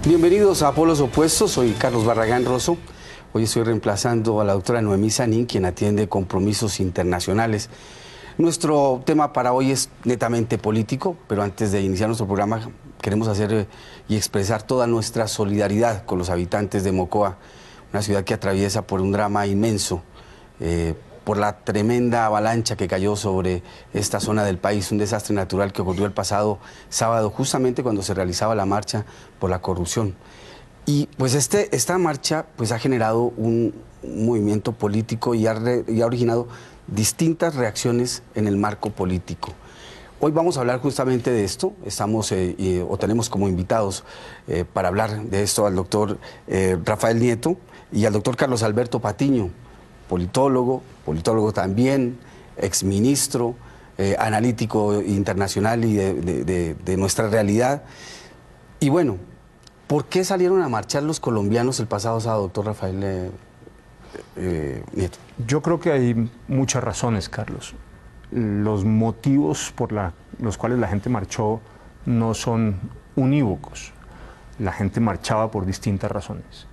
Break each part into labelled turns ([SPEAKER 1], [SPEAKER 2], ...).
[SPEAKER 1] Bienvenidos a Polos Opuestos, soy Carlos Barragán Rosso. Hoy estoy reemplazando a la doctora Noemí Sanín, quien atiende compromisos internacionales. Nuestro tema para hoy es netamente político, pero antes de iniciar nuestro programa queremos hacer y expresar toda nuestra solidaridad con los habitantes de Mocoa, una ciudad que atraviesa por un drama inmenso, por la tremenda avalancha que cayó sobre esta zona del país, un desastre natural que ocurrió el pasado sábado, justamente cuando se realizaba la marcha por la corrupción. Y pues esta marcha pues ha generado un movimiento político y ha originado distintas reacciones en el marco político. Hoy vamos a hablar justamente de esto. Tenemos como invitados para hablar de esto al doctor Rafael Nieto y al doctor Carlos Alberto Patiño, politólogo también, exministro, analítico internacional y de nuestra realidad. Y bueno, ¿por qué salieron a marchar los colombianos el pasado sábado, doctor Rafael Nieto?
[SPEAKER 2] Yo creo que hay muchas razones, Carlos. Los motivos por los cuales la gente marchó no son unívocos. La gente marchaba por distintas razones.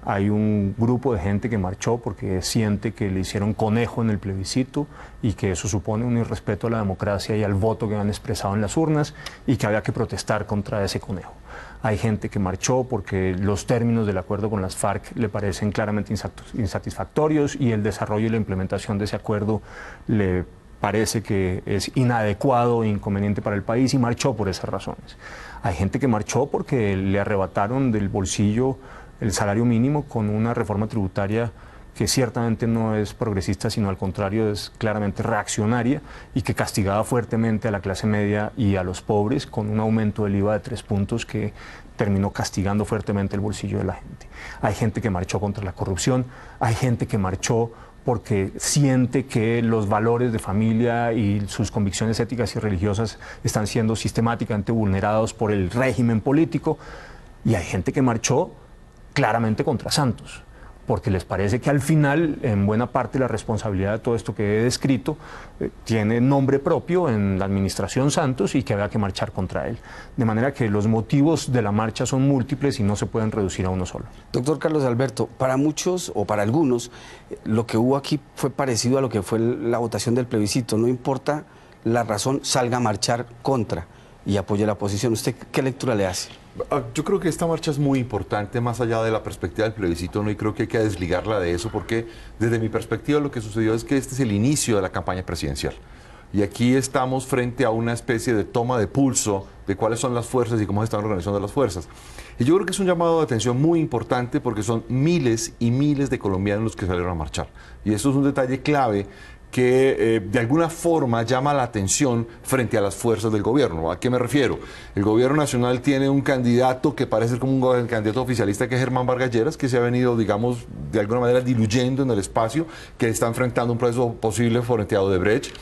[SPEAKER 2] Hay un grupo de gente que marchó porque siente que le hicieron conejo en el plebiscito y que eso supone un irrespeto a la democracia y al voto que han expresado en las urnas y que había que protestar contra ese conejo. Hay gente que marchó porque los términos del acuerdo con las FARC le parecen claramente insatisfactorios y el desarrollo y la implementación de ese acuerdo le parece que es inadecuado e inconveniente para el país y marchó por esas razones. Hay gente que marchó porque le arrebataron del bolsillo el salario mínimo con una reforma tributaria que ciertamente no es progresista, sino al contrario es claramente reaccionaria y que castigaba fuertemente a la clase media y a los pobres con un aumento del IVA de 3 puntos que terminó castigando fuertemente el bolsillo de la gente. Hay gente que marchó contra la corrupción, hay gente que marchó porque siente que los valores de familia y sus convicciones éticas y religiosas están siendo sistemáticamente vulnerados por el régimen político, y hay gente que marchó claramente contra Santos, porque les parece que al final, en buena parte, la responsabilidad de todo esto que he descrito tiene nombre propio en la administración Santos y que había que marchar contra él. De manera que los motivos de la marcha son múltiples y no se pueden reducir a uno solo.
[SPEAKER 1] Doctor Carlos Alberto, para muchos o para algunos, lo que hubo aquí fue parecido a lo que fue la votación del plebiscito. No importa la razón, salga a marchar contra y apoye la oposición. ¿Usted qué lectura le hace?
[SPEAKER 3] Yo creo que esta marcha es muy importante, más allá de la perspectiva del plebiscito, ¿no? Y creo que hay que desligarla de eso, porque desde mi perspectiva lo que sucedió es que este es el inicio de la campaña presidencial. Y aquí estamos frente a una especie de toma de pulso de cuáles son las fuerzas y cómo se están organizando las fuerzas. Y yo creo que es un llamado de atención muy importante porque son miles y miles de colombianos los que salieron a marchar. Y eso es un detalle clave que de alguna forma llama la atención frente a las fuerzas del gobierno. ¿A qué me refiero? El gobierno nacional tiene un candidato que parece como un candidato oficialista, que es Germán Vargas Lleras, que se ha venido, digamos, de alguna manera diluyendo en el espacio, que está enfrentando un proceso posible frente a Odebrecht.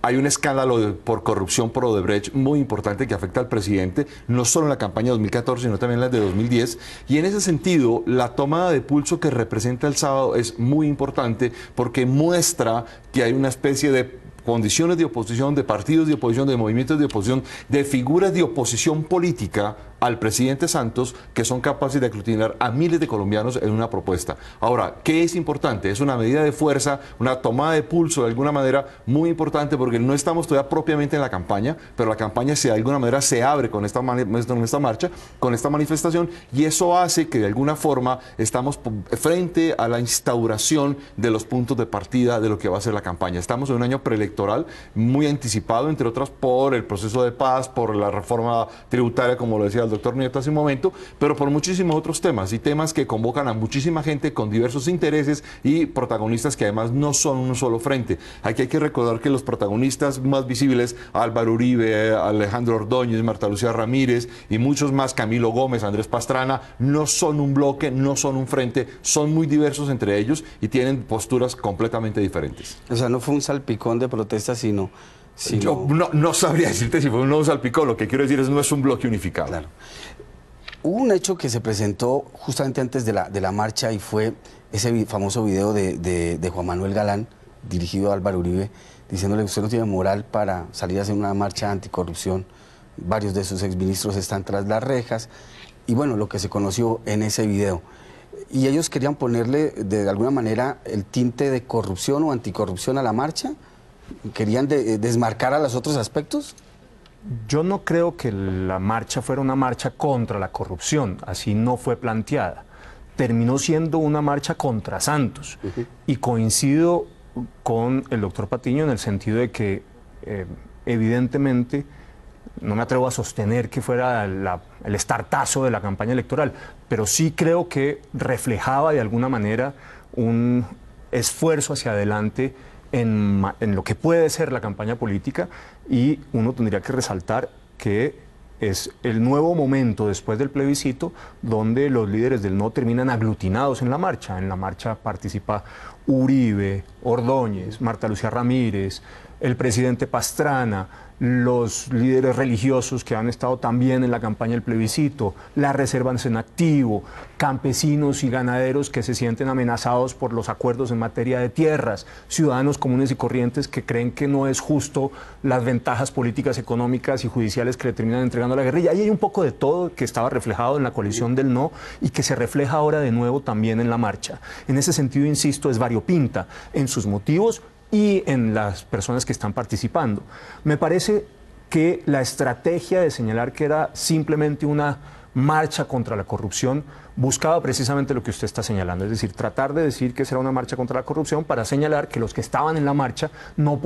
[SPEAKER 3] Hay un escándalo por corrupción por Odebrecht muy importante que afecta al presidente, no solo en la campaña de 2014, sino también en la de 2010. Y en ese sentido, la tomada de pulso que representa el sábado es muy importante porque muestra que hay una especie de condiciones de oposición, de partidos de oposición, de movimientos de oposición, de figuras de oposición política al presidente Santos, que son capaces de aglutinar a miles de colombianos en una propuesta. Ahora, ¿qué es importante? Es una medida de fuerza, una tomada de pulso de alguna manera muy importante, porque no estamos todavía propiamente en la campaña, pero la campaña de alguna manera se abre con esta marcha, con esta manifestación, y eso hace que de alguna forma estamos frente a la instauración de los puntos de partida de lo que va a ser la campaña. Estamos en un año preelectoral muy anticipado, entre otras por el proceso de paz, por la reforma tributaria, como lo decía el doctor Nieto hace un momento, pero por muchísimos otros temas, y temas que convocan a muchísima gente con diversos intereses y protagonistas que además no son un solo frente. Aquí hay que recordar que los protagonistas más visibles, Álvaro Uribe, Alejandro Ordóñez, Marta Lucía Ramírez y muchos más, Camilo Gómez, Andrés Pastrana, no son un bloque, no son un frente, son muy diversos entre ellos y tienen posturas completamente diferentes.
[SPEAKER 1] O sea, no fue un salpicón de protestas, sino...
[SPEAKER 3] Yo no sabría decirte si fue un salpicón, lo que quiero decir es no es un bloque unificado.
[SPEAKER 1] Claro. Hubo un hecho que se presentó justamente antes de la marcha y fue ese famoso video de Juan Manuel Galán, dirigido a Álvaro Uribe, diciéndole que usted no tiene moral para salir a hacer una marcha anticorrupción. Varios de sus exministros están tras las rejas. y bueno, lo que se conoció en ese video. ¿Y ellos querían ponerle de alguna manera el tinte de corrupción o anticorrupción a la marcha? ¿Querían desmarcar a los otros aspectos?
[SPEAKER 2] Yo no creo que la marcha fuera una marcha contra la corrupción, así no fue planteada. Terminó siendo una marcha contra Santos. Y coincido con el doctor Patiño en el sentido de que evidentemente no me atrevo a sostener que fuera el estartazo de la campaña electoral, pero sí creo que reflejaba de alguna manera un esfuerzo hacia adelante en lo que puede ser la campaña política, y uno tendría que resaltar que es el nuevo momento después del plebiscito donde los líderes del no terminan aglutinados en la marcha. En la marcha participa Uribe, Ordóñez, Marta Lucía Ramírez, el presidente Pastrana, los líderes religiosos que han estado también en la campaña del plebiscito, las reservas en activo, campesinos y ganaderos que se sienten amenazados por los acuerdos en materia de tierras, ciudadanos comunes y corrientes que creen que no es justo las ventajas políticas, económicas y judiciales que le terminan entregando a la guerrilla. Ahí hay un poco de todo que estaba reflejado en la coalición del no y que se refleja ahora de nuevo también en la marcha. En ese sentido, insisto, es variopinta en sus motivos y en las personas que están participando. Me parece que la estrategia de señalar que era simplemente una marcha contra la corrupción buscaba precisamente lo que usted está señalando, es decir, tratar de decir que será una marcha contra la corrupción para señalar que los que estaban en la marcha no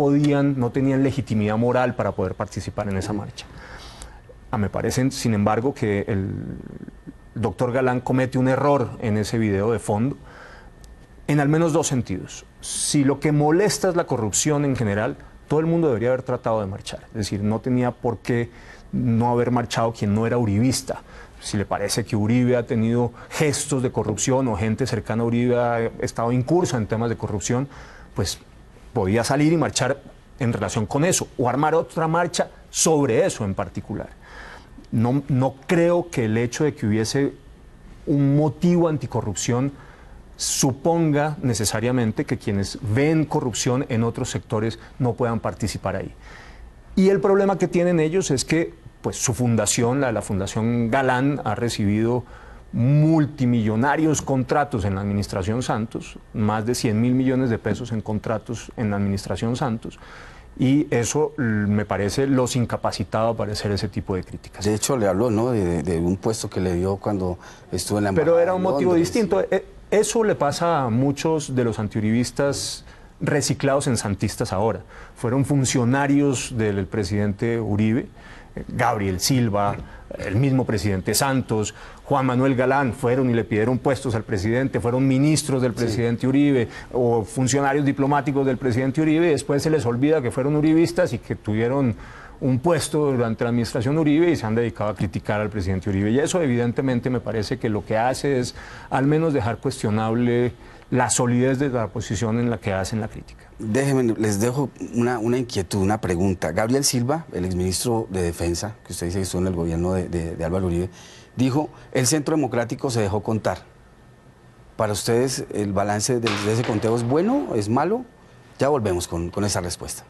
[SPEAKER 2] tenían legitimidad moral para poder participar en esa marcha. Me parece, sin embargo, que el doctor Galán comete un error en ese video de fondo, en al menos dos sentidos. Si lo que molesta es la corrupción en general, todo el mundo debería haber tratado de marchar. Es decir, no tenía por qué no haber marchado quien no era uribista. Si le parece que Uribe ha tenido gestos de corrupción o gente cercana a Uribe ha estado incursa en temas de corrupción, pues podía salir y marchar en relación con eso, o armar otra marcha sobre eso en particular. No creo que el hecho de que hubiese un motivo anticorrupción suponga necesariamente que quienes ven corrupción en otros sectores no puedan participar ahí. Y el problema que tienen ellos es que pues, su fundación, la Fundación Galán, ha recibido multimillonarios contratos en la administración Santos, más de 100.000 millones de pesos en contratos en la administración Santos, y eso me parece los incapacitado para hacer ese tipo de críticas.
[SPEAKER 1] De hecho, le habló, ¿no?, de un puesto que le dio cuando estuvo en la embajada.
[SPEAKER 2] Pero era un motivo distinto. Eso le pasa a muchos de los antiuribistas reciclados en santistas ahora. Fueron funcionarios del presidente Uribe, Gabriel Silva, el mismo presidente Santos, Juan Manuel Galán, fueron y le pidieron puestos al presidente, fueron ministros del presidente Uribe o funcionarios diplomáticos del presidente Uribe, y después se les olvida que fueron uribistas y que tuvieron un puesto durante la administración Uribe y se han dedicado a criticar al presidente Uribe. Y eso evidentemente me parece que lo que hace es al menos dejar cuestionable la solidez de la posición en la que hacen la crítica.
[SPEAKER 1] Déjenme, les dejo una inquietud, una pregunta. Gabriel Silva, el exministro de Defensa, que usted dice que estuvo en el gobierno de Álvaro Uribe, dijo, el Centro Democrático se dejó contar. ¿Para ustedes el balance de ese conteo es bueno, es malo? Ya volvemos con esa respuesta.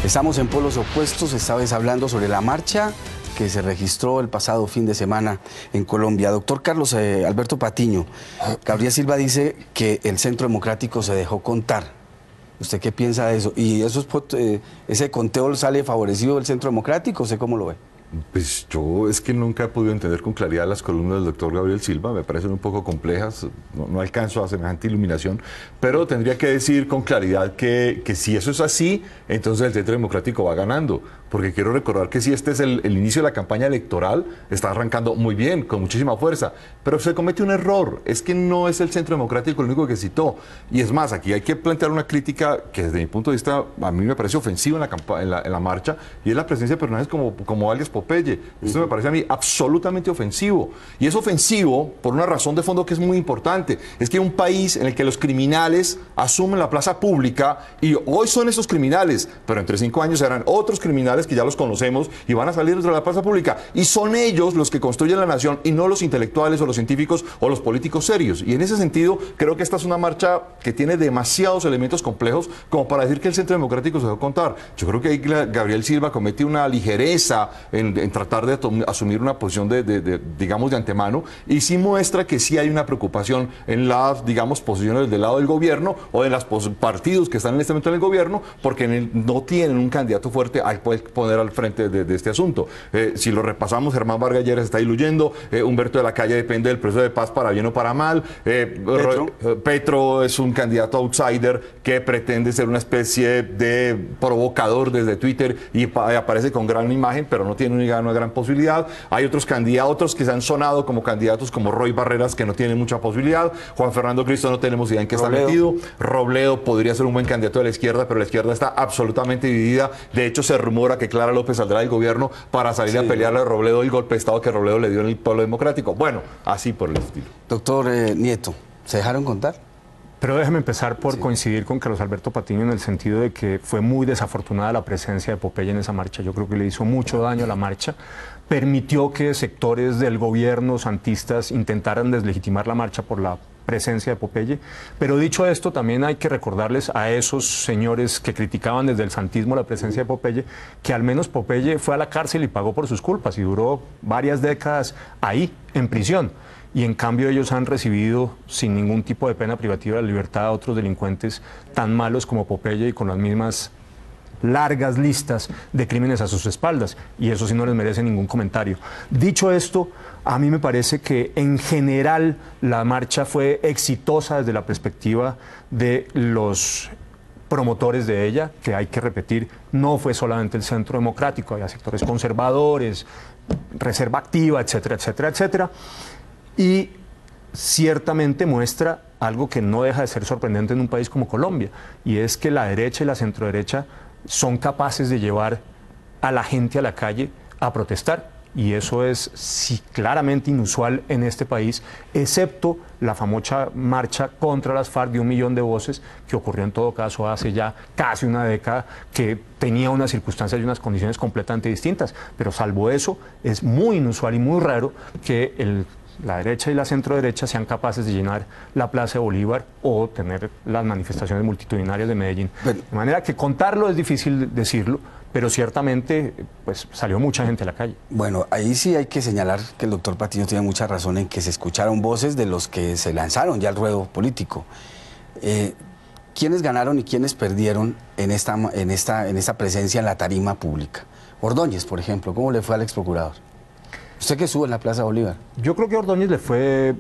[SPEAKER 1] Estamos en polos opuestos, esta vez hablando sobre la marcha que se registró el pasado fin de semana en Colombia. Doctor Carlos Alberto Patiño, Gabriel Silva dice que el Centro Democrático se dejó contar. ¿Usted qué piensa de eso? ¿Y ese conteo sale favorecido del Centro Democrático? ¿Usted cómo lo ve?
[SPEAKER 3] Pues yo es que nunca he podido entender con claridad las columnas del doctor Gabriel Silva, me parecen un poco complejas, no alcanzo a semejante iluminación, pero tendría que decir con claridad que si eso es así, entonces el Centro Democrático va ganando, porque quiero recordar que si este es el inicio de la campaña electoral, está arrancando muy bien, con muchísima fuerza, pero se comete un error, es que no es el Centro Democrático el único que citó, y es más, aquí hay que plantear una crítica que desde mi punto de vista a mí me parece ofensiva en la marcha, y es la presencia de personajes como alias Popeye. Esto me parece a mí absolutamente ofensivo. Y es ofensivo por una razón de fondo que es muy importante. Es que un país en el que los criminales asumen la plaza pública y hoy son esos criminales, pero entre 5 años serán otros criminales internacionales que ya los conocemos y van a salir dentro de la plaza pública. Y son ellos los que construyen la nación y no los intelectuales o los científicos o los políticos serios. Y en ese sentido, creo que esta es una marcha que tiene demasiados elementos complejos como para decir que el Centro Democrático se dejó contar. Yo creo que ahí Gabriel Silva comete una ligereza en tratar de asumir una posición digamos, de antemano, y sí muestra que sí hay una preocupación en las, digamos, posiciones del lado del gobierno o de los partidos que están en este momento en el gobierno, porque no tienen un candidato fuerte al poner al frente de este asunto. Si lo repasamos, Germán Vargas Lleras está diluyendo, Humberto de la Calle depende del proceso de paz para bien o para mal, Petro es un candidato outsider que pretende ser una especie de provocador desde Twitter y aparece con gran imagen, pero no tiene una gran posibilidad. Hay otros candidatos que se han sonado como candidatos como Roy Barreras, que no tienen mucha posibilidad. Juan Fernando Cristo no tenemos idea en qué está metido. Robledo podría ser un buen candidato de la izquierda, pero la izquierda está absolutamente dividida. De hecho, se rumora que Clara López saldrá del gobierno para salir a pelearle a Robledo el golpe de Estado que Robledo le dio en el pueblo democrático. Bueno, así por el estilo.
[SPEAKER 1] Doctor Nieto, ¿se dejaron contar?
[SPEAKER 2] Pero déjeme empezar por coincidir con Carlos Alberto Patiño en el sentido de que fue muy desafortunada la presencia de Popeye en esa marcha. Yo creo que le hizo mucho daño a la marcha. Permitió que sectores del gobierno santistas intentaran deslegitimar la marcha por la presencia de Popeye. Pero dicho esto, también hay que recordarles a esos señores que criticaban desde el santismo la presencia de Popeye, que al menos Popeye fue a la cárcel y pagó por sus culpas y duró varias décadas ahí, en prisión. Y en cambio ellos han recibido sin ningún tipo de pena privativa de la libertad a otros delincuentes tan malos como Popeye y con las mismas largas listas de crímenes a sus espaldas, y eso sí no les merece ningún comentario. Dicho esto, a mí me parece que en general la marcha fue exitosa desde la perspectiva de los promotores de ella, que hay que repetir, no fue solamente el Centro Democrático, había sectores conservadores, reserva activa, etcétera, etcétera, etcétera. Y ciertamente muestra algo que no deja de ser sorprendente en un país como Colombia, y es que la derecha y la centroderecha son capaces de llevar a la gente a la calle a protestar, y eso es sí, claramente inusual en este país, excepto la famosa marcha contra las FARC de 1 millón de voces, que ocurrió en todo caso hace ya casi una década, que tenía unas circunstancias y unas condiciones completamente distintas, pero salvo eso, es muy inusual y muy raro que la derecha y la centroderecha sean capaces de llenar la Plaza de Bolívar o tener las manifestaciones multitudinarias de Medellín. De manera que contarlo es difícil decirlo, pero ciertamente pues salió mucha gente a la calle.
[SPEAKER 1] Bueno, ahí sí hay que señalar que el doctor Patiño tiene mucha razón en que se escucharon voces de los que se lanzaron ya al ruedo político. ¿Quiénes ganaron y quiénes perdieron en esta presencia en la tarima pública? Ordóñez, por ejemplo, ¿cómo le fue al exprocurador? ¿Usted que estuvo en la Plaza Bolívar?
[SPEAKER 2] Yo creo que a Ordóñez le fue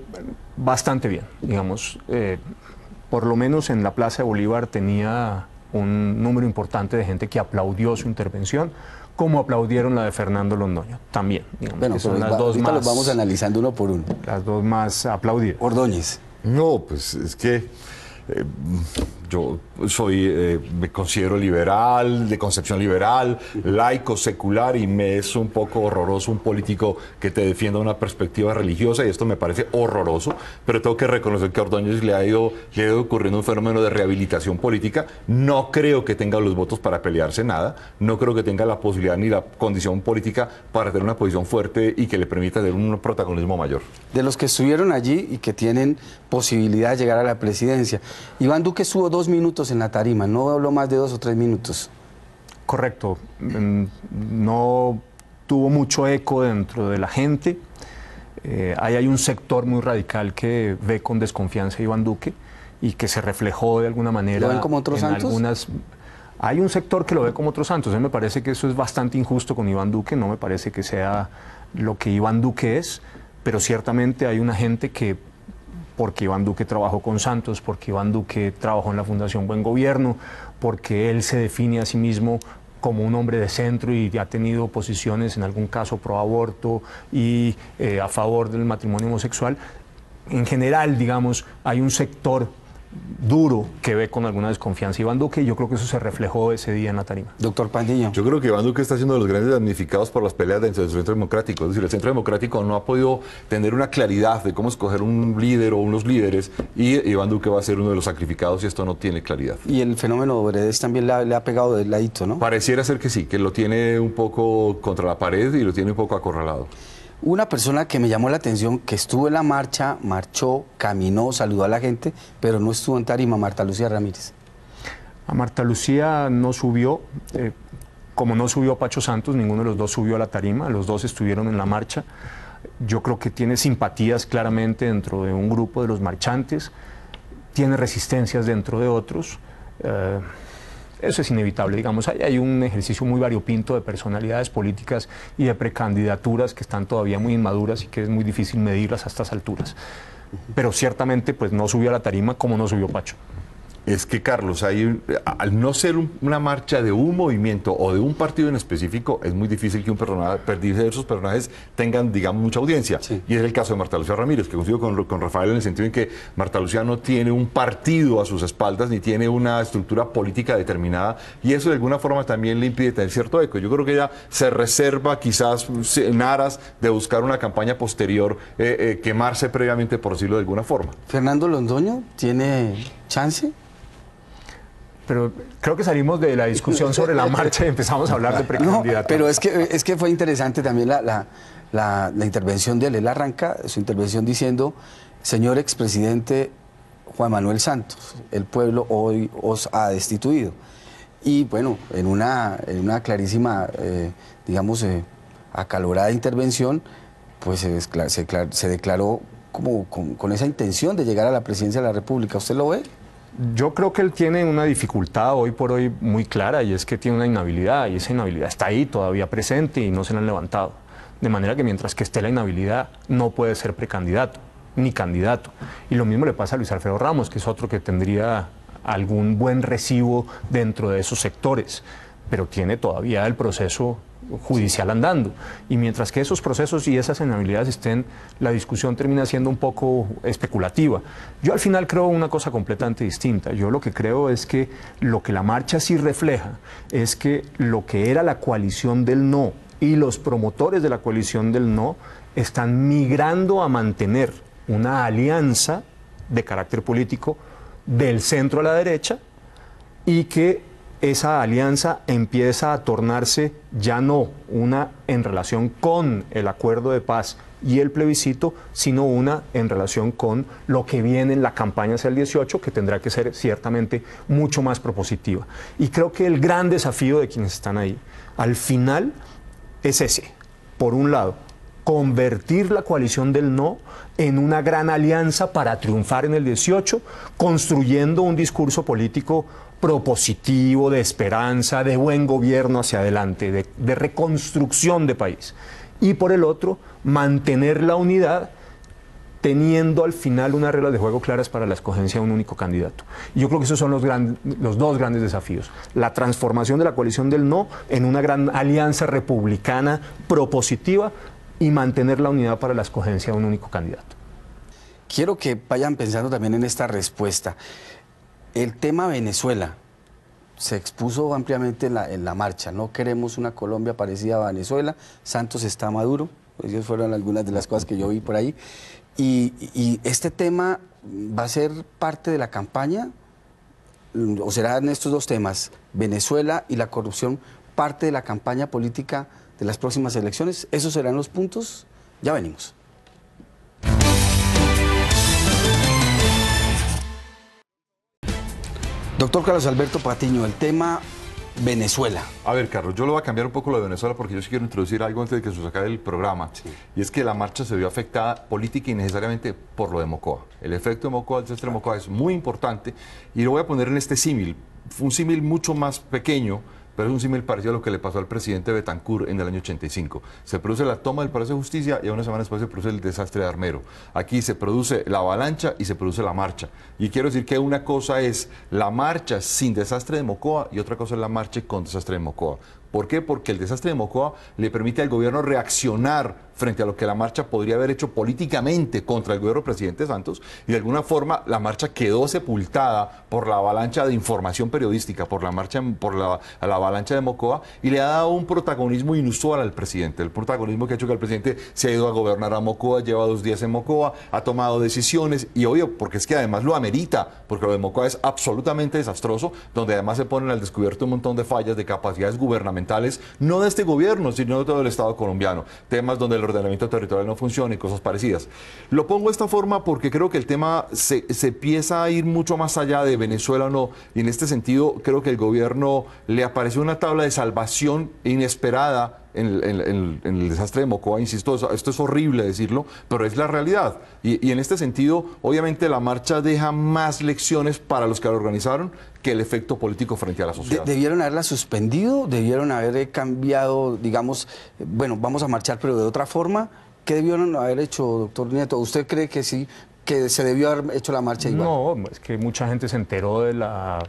[SPEAKER 2] bastante bien, digamos. Por lo menos en la Plaza de Bolívar tenía un número importante de gente que aplaudió su intervención, como aplaudieron la de Fernando Londoño, también. Digamos,
[SPEAKER 1] bueno,
[SPEAKER 2] que son las dos
[SPEAKER 1] ahorita
[SPEAKER 2] más,
[SPEAKER 1] los vamos analizando uno por uno.
[SPEAKER 2] Las dos más aplaudidas.
[SPEAKER 1] Ordóñez.
[SPEAKER 3] No, pues es que yo me considero liberal, de concepción liberal, laico, secular, y me es un poco horroroso un político que te defienda una perspectiva religiosa, y esto me parece horroroso, pero tengo que reconocer que a Ordóñez le ha ido ocurriendo un fenómeno de rehabilitación política. No creo que tenga los votos para pelearse nada, no creo que tenga la posibilidad ni la condición política para tener una posición fuerte y que le permita tener un protagonismo mayor.
[SPEAKER 1] De los que estuvieron allí y que tienen posibilidad de llegar a la presidencia, Iván Duque estuvo 2 minutos en la tarima, no habló más de 2 o 3 minutos.
[SPEAKER 2] Correcto, no tuvo mucho eco dentro de la gente. Ahí hay un sector muy radical que ve con desconfianza a Iván Duque y que se reflejó de alguna manera.
[SPEAKER 1] ¿Lo ven como otros santos?
[SPEAKER 2] Hay un sector que lo ve como otros santos. A mí me parece que eso es bastante injusto con Iván Duque, no me parece que sea lo que Iván Duque es, pero ciertamente hay una gente que, porque Iván Duque trabajó con Santos, porque Iván Duque trabajó en la Fundación Buen Gobierno, porque él se define a sí mismo como un hombre de centro y ha tenido posiciones en algún caso pro aborto y a favor del matrimonio homosexual. En general, digamos, hay un sector duro que ve con alguna desconfianza Iván Duque, y yo creo que eso se reflejó ese día en la tarima.
[SPEAKER 1] Doctor Pandillo.
[SPEAKER 3] Yo creo que Iván Duque está siendo de los grandes damnificados por las peleas dentro del Centro Democrático. Es decir, el Centro Democrático no ha podido tener una claridad de cómo escoger un líder o unos líderes, y Iván Duque va a ser uno de los sacrificados si esto no tiene claridad.
[SPEAKER 1] Y el fenómeno Bredes también le ha pegado del ladito, ¿no?
[SPEAKER 3] Pareciera ser que sí, que lo tiene un poco contra la pared y lo tiene un poco acorralado.
[SPEAKER 1] Una persona que me llamó la atención, que estuvo en la marcha, marchó, caminó, saludó a la gente, pero no estuvo en tarima, Marta Lucía Ramírez.
[SPEAKER 2] A Marta Lucía no subió, como no subió Pacho Santos, ninguno de los dos subió a la tarima, los dos estuvieron en la marcha. Yo creo que tiene simpatías claramente dentro de un grupo de los marchantes, tiene resistencias dentro de otros. Eso es inevitable, digamos, hay un ejercicio muy variopinto de personalidades políticas y de precandidaturas que están todavía muy inmaduras y que es muy difícil medirlas a estas alturas. Pero ciertamente pues no subió a la tarima como no subió Pacho.
[SPEAKER 3] Es que, Carlos, al no ser una marcha de un movimiento o de un partido en específico, es muy difícil que diversos personajes tengan, digamos, mucha audiencia.
[SPEAKER 1] Sí.
[SPEAKER 3] Y es el caso de Marta Lucía Ramírez, que coincido con Rafael en el sentido en que Marta Lucía no tiene un partido a sus espaldas, ni tiene una estructura política determinada, y eso de alguna forma también le impide tener cierto eco. Yo creo que ella se reserva quizás en aras de buscar una campaña posterior, quemarse previamente, por decirlo de alguna forma.
[SPEAKER 1] ¿Fernando Londoño tiene chance?
[SPEAKER 2] Pero creo que salimos de la discusión sobre la marcha y empezamos a hablar de precandidatos.
[SPEAKER 1] No, pero es que fue interesante también la intervención de él. Él arranca su intervención diciendo: señor expresidente Juan Manuel Santos, el pueblo hoy os ha destituido. Y bueno, en una clarísima, digamos, acalorada intervención, pues se declaró como con esa intención de llegar a la presidencia de la República. ¿Usted lo ve?
[SPEAKER 2] Yo creo que él tiene una dificultad hoy por hoy muy clara, y es que tiene una inhabilidad, y esa inhabilidad está ahí todavía presente y no se la han levantado. De manera que mientras que esté la inhabilidad no puede ser precandidato ni candidato. Y lo mismo le pasa a Luis Alfredo Ramos, que es otro que tendría algún buen recibo dentro de esos sectores, pero tiene todavía el proceso judicial andando, y mientras que esos procesos y esas inhabilidades estén, la discusión termina siendo un poco especulativa. Yo al final creo una cosa completamente distinta. Yo lo que creo es que lo que la marcha sí refleja es que lo que era la coalición del no y los promotores de la coalición del no están migrando a mantener una alianza de carácter político del centro a la derecha, y que esa alianza empieza a tornarse ya no una en relación con el acuerdo de paz y el plebiscito, sino una en relación con lo que viene en la campaña hacia el 18, que tendrá que ser ciertamente mucho más propositiva. Y creo que el gran desafío de quienes están ahí, al final, es ese. Por un lado, convertir la coalición del no en una gran alianza para triunfar en el 18, construyendo un discurso político propositivo, de esperanza, de buen gobierno hacia adelante, de reconstrucción de país. Y por el otro, mantener la unidad, teniendo al final unas reglas de juego claras para la escogencia de un único candidato. Y yo creo que esos son los dos grandes desafíos: la transformación de la coalición del no en una gran alianza republicana propositiva, y mantener la unidad para la escogencia de un único candidato.
[SPEAKER 1] Quiero que vayan pensando también en esta respuesta. El tema Venezuela se expuso ampliamente en la marcha. No queremos una Colombia parecida a Venezuela. Santos está maduro. Esas fueron algunas de las cosas que yo vi por ahí. Y este tema va a ser parte de la campaña, o serán estos dos temas, Venezuela y la corrupción, parte de la campaña política de las próximas elecciones. ¿Esos serán los puntos? Ya venimos. Doctor Carlos Alberto Patiño, el tema Venezuela.
[SPEAKER 3] A ver, Carlos, yo lo voy a cambiar un poco lo de Venezuela, porque yo sí quiero introducir algo antes de que se acabe el programa. Sí. Y es que la marcha se vio afectada política y necesariamente por lo de Mocoa. El efecto de Mocoa, el desastre de Mocoa, es muy importante, y lo voy a poner en este símil. Un símil mucho más pequeño, pero es un símil parecido a lo que le pasó al presidente Betancourt en el año 85. Se produce la toma del Palacio de Justicia y a una semana después se produce el desastre de Armero. Aquí se produce la avalancha y se produce la marcha. Y quiero decir que una cosa es la marcha sin desastre de Mocoa y otra cosa es la marcha con desastre de Mocoa. ¿Por qué? Porque el desastre de Mocoa le permite al gobierno reaccionar frente a lo que la marcha podría haber hecho políticamente contra el gobierno del presidente Santos, y de alguna forma la marcha quedó sepultada por la avalancha de información periodística, por la avalancha de Mocoa, y le ha dado un protagonismo inusual al presidente, el protagonismo que ha hecho que el presidente se ha ido a gobernar a Mocoa, lleva 2 días en Mocoa, ha tomado decisiones, y obvio, porque es que además lo amerita, porque lo de Mocoa es absolutamente desastroso, donde además se ponen al descubierto un montón de fallas de capacidades gubernamentales, no de este gobierno, sino de todo el Estado colombiano, temas donde el ordenamiento territorial no funciona y cosas parecidas. Lo pongo de esta forma porque creo que el tema se empieza a ir mucho más allá de Venezuela o no, y en este sentido creo que el gobierno le apareció una tabla de salvación inesperada en el desastre de Mocoa. Insisto, esto es horrible decirlo, pero es la realidad. Y en este sentido, obviamente la marcha deja más lecciones para los que la organizaron que el efecto político frente a la sociedad.
[SPEAKER 1] ¿Debieron haberla suspendido? ¿Debieron haber cambiado, digamos, bueno, vamos a marchar pero de otra forma? ¿Qué debieron haber hecho, doctor Nieto? ¿Usted cree que sí, que se debió haber hecho la marcha igual?
[SPEAKER 2] No, es que mucha gente se enteró de la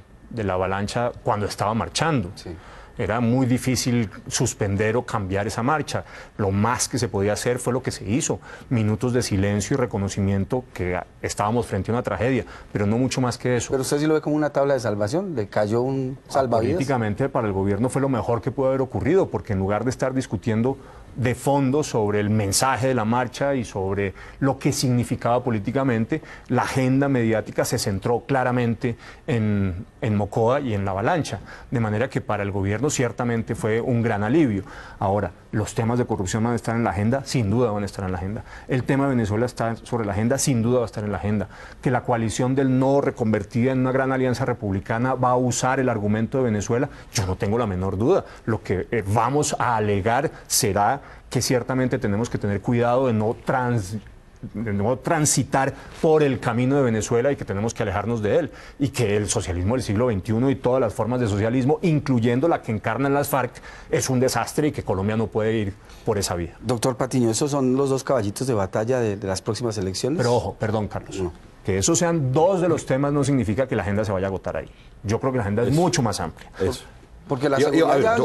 [SPEAKER 2] avalancha cuando estaba marchando.
[SPEAKER 1] Sí.
[SPEAKER 2] Era muy difícil suspender o cambiar esa marcha. Lo más que se podía hacer fue lo que se hizo. Minutos de silencio y reconocimiento que estábamos frente a una tragedia, pero no mucho más que eso.
[SPEAKER 1] ¿Pero usted sí lo ve como una tabla de salvación? ¿Le cayó un salvavidas?
[SPEAKER 2] Políticamente para el gobierno fue lo mejor que pudo haber ocurrido, porque en lugar de estar discutiendo de fondo sobre el mensaje de la marcha y sobre lo que significaba políticamente, la agenda mediática se centró claramente en Mocoa y en la avalancha, de manera que para el gobierno ciertamente fue un gran alivio. Ahora, los temas de corrupción van a estar en la agenda, sin duda van a estar en la agenda. El tema de Venezuela está sobre la agenda, sin duda va a estar en la agenda. Que la coalición del no reconvertida en una gran alianza republicana va a usar el argumento de Venezuela, yo no tengo la menor duda. Lo que vamos a alegar será que ciertamente tenemos que tener cuidado de no transitar por el camino de Venezuela y que tenemos que alejarnos de él, y que el socialismo del siglo XXI y todas las formas de socialismo, incluyendo la que encarnan las FARC, es un desastre y que Colombia no puede ir por esa vía.
[SPEAKER 1] Doctor Patiño, ¿esos son los 2 caballitos de batalla de las próximas elecciones?
[SPEAKER 2] Pero ojo, perdón, Carlos,
[SPEAKER 1] no.
[SPEAKER 2] Que esos sean 2 de los temas no significa que la agenda se vaya a agotar ahí. Yo creo que la agenda es mucho más amplia.
[SPEAKER 3] Eso.
[SPEAKER 1] Porque la seguridad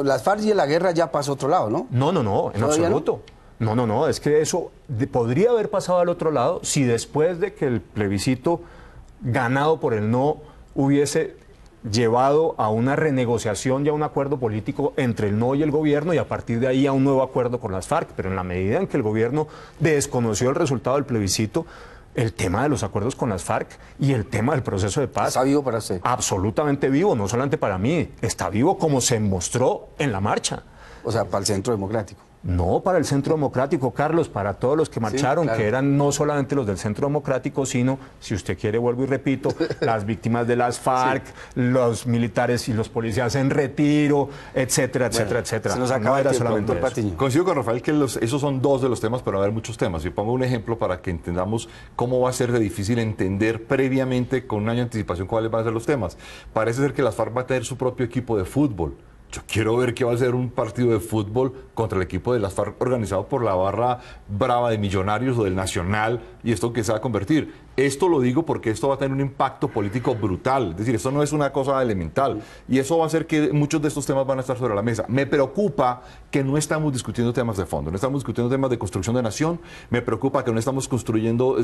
[SPEAKER 1] las FARC y la guerra ya pasó a otro lado, ¿no?
[SPEAKER 2] No, en absoluto. No, es que eso podría haber pasado al otro lado si después de que el plebiscito ganado por el no hubiese llevado a una renegociación y a un acuerdo político entre el no y el gobierno, y a partir de ahí a un nuevo acuerdo con las FARC. Pero en la medida en que el gobierno desconoció el resultado del plebiscito, el tema de los acuerdos con las FARC y el tema del proceso de paz...
[SPEAKER 1] ¿Está vivo para usted?
[SPEAKER 2] Absolutamente vivo, no solamente para mí, está vivo como se mostró en la marcha.
[SPEAKER 1] O sea, para el Centro Democrático.
[SPEAKER 2] No para el Centro Democrático, Carlos, para todos los que marcharon, sí, claro, que eran no solamente los del Centro Democrático, sino, si usted quiere, vuelvo y repito, las víctimas de las FARC, sí, los militares y los policías en retiro, etcétera, etcétera, etcétera.
[SPEAKER 1] Se nos acaba el tiempo, doctor Patiño.
[SPEAKER 3] Coincido con Rafael que esos son 2 de los temas, pero va a haber muchos temas. Yo pongo un ejemplo para que entendamos cómo va a ser de difícil entender previamente, con un año de anticipación, cuáles van a ser los temas. Parece ser que las FARC va a tener su propio equipo de fútbol. Yo quiero ver qué va a ser un partido de fútbol contra el equipo de las FARC organizado por la barra brava de Millonarios o del Nacional, y esto que se va a convertir. Esto lo digo porque esto va a tener un impacto político brutal. Es decir, esto no es una cosa elemental. Y eso va a hacer que muchos de estos temas van a estar sobre la mesa. Me preocupa que no estamos discutiendo temas de fondo, no estamos discutiendo temas de construcción de nación. Me preocupa que no estamos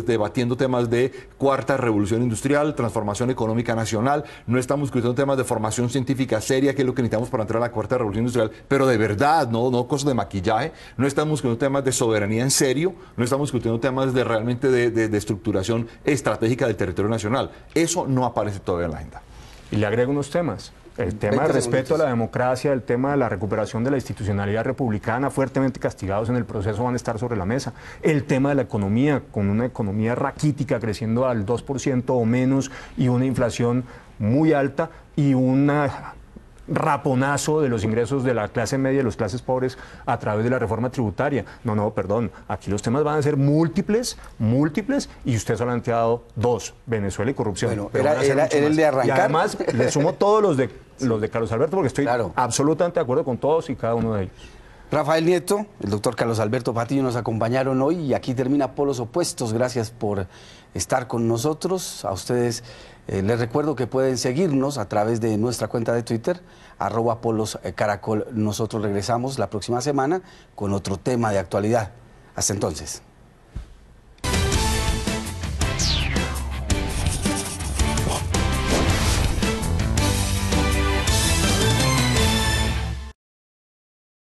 [SPEAKER 3] debatiendo temas de cuarta revolución industrial, transformación económica nacional. No estamos discutiendo temas de formación científica seria, que es lo que necesitamos para entrar a la cuarta revolución industrial, pero de verdad, no cosas de maquillaje. No estamos discutiendo temas de soberanía en serio. No estamos discutiendo temas de realmente de estructuración estratégica del territorio nacional. Eso no aparece todavía en la agenda.
[SPEAKER 2] Y le agrego unos temas. El tema del respeto a la democracia, el tema de la recuperación de la institucionalidad republicana, fuertemente castigados en el proceso, van a estar sobre la mesa. El tema de la economía, con una economía raquítica creciendo al 2% o menos y una inflación muy alta y una raponazo de los ingresos de la clase media y de las clases pobres a través de la reforma tributaria. Perdón, aquí los temas van a ser múltiples, y usted solamente ha dado 2, Venezuela y corrupción.
[SPEAKER 1] Bueno, era el de arrancar.
[SPEAKER 2] Y además le sumo todos los de Carlos Alberto, porque estoy absolutamente de acuerdo con todos y cada uno de ellos.
[SPEAKER 1] Rafael Nieto, el doctor Carlos Alberto Patiño nos acompañaron hoy, y aquí termina Polos Opuestos. Gracias por estar con nosotros. A ustedes les recuerdo que pueden seguirnos a través de nuestra cuenta de Twitter, @poloscaracol. Nosotros regresamos la próxima semana con otro tema de actualidad. Hasta entonces.